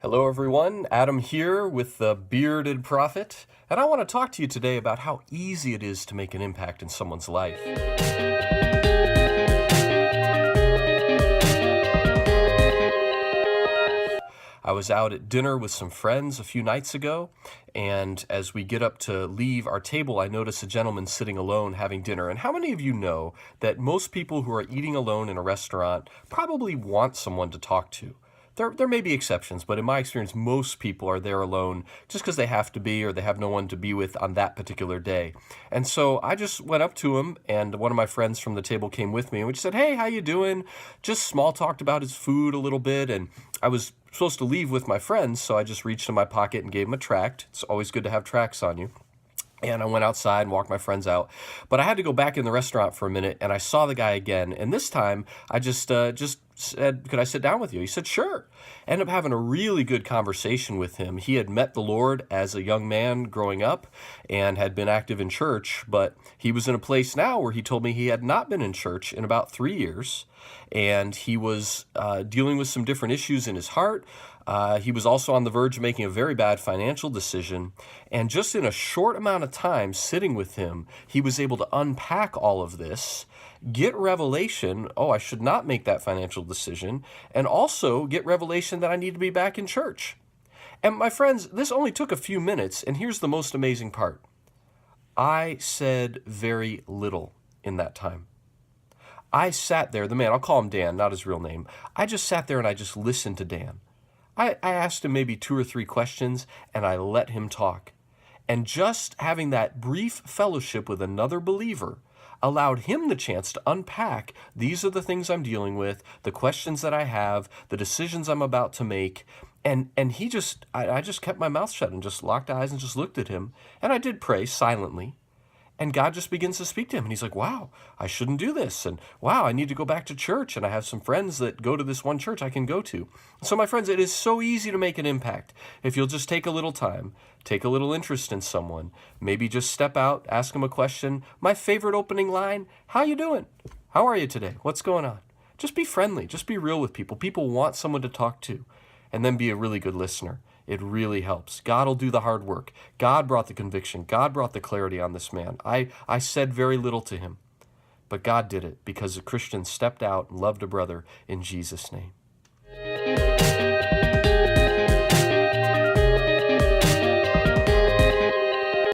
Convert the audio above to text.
Hello, everyone. Adam here with the Bearded Prophet, and I want to talk to you today about how easy it is to make an impact in someone's life. I was out at dinner with some friends a few nights ago, and as we get up to leave our table, I notice a gentleman sitting alone having dinner. And how many of you know that most people who are eating alone in a restaurant probably want someone to talk to? There may be exceptions, but in my experience, most people are there alone just because they have to be or they have no one to be with on that particular day. And so I just went up to him, and one of my friends from the table came with me, and we just said, "Hey, how you doing?" Just small talked about his food a little bit, and I was supposed to leave with my friends, so I just reached in my pocket and gave him a tract. It's always good to have tracts on you. And I went outside and walked my friends out. But I had to go back in the restaurant for a minute, and I saw the guy again. And this time, I just said, "Could I sit down with you?" He said, "Sure." Ended up having a really good conversation with him. He had met the Lord as a young man growing up and had been active in church, but he was in a place now where he told me he had not been in church in about 3 years, and he was dealing with some different issues in his heart. He was also on the verge of making a very bad financial decision, and just in a short amount of time sitting with him, he was able to unpack all of this, get revelation, oh, I should not make that financial decision, and also get revelation that I need to be back in church. And my friends, this only took a few minutes, and here's the most amazing part. I said very little in that time. I sat there, the man, I'll call him Dan, not his real name. I just sat there and I just listened to Dan. I asked him maybe 2 or 3 questions, and I let him talk. And just having that brief fellowship with another believer allowed him the chance to unpack, these are the things I'm dealing with, the questions that I have, the decisions I'm about to make. And I just kept my mouth shut and just locked eyes and just looked at him. And I did pray silently. And God just begins to speak to him. And he's like, wow, I shouldn't do this. And wow, I need to go back to church. And I have some friends that go to this one church I can go to. So my friends, it is so easy to make an impact. If you'll just take a little time, take a little interest in someone, maybe just step out, ask them a question. My favorite opening line, how you doing? How are you today? What's going on? Just be friendly. Just be real with people. People want someone to talk to. And then be a really good listener. It really helps. God will do the hard work. God brought the conviction. God brought the clarity on this man. I said very little to him, but God did it because a Christian stepped out and loved a brother in Jesus' name.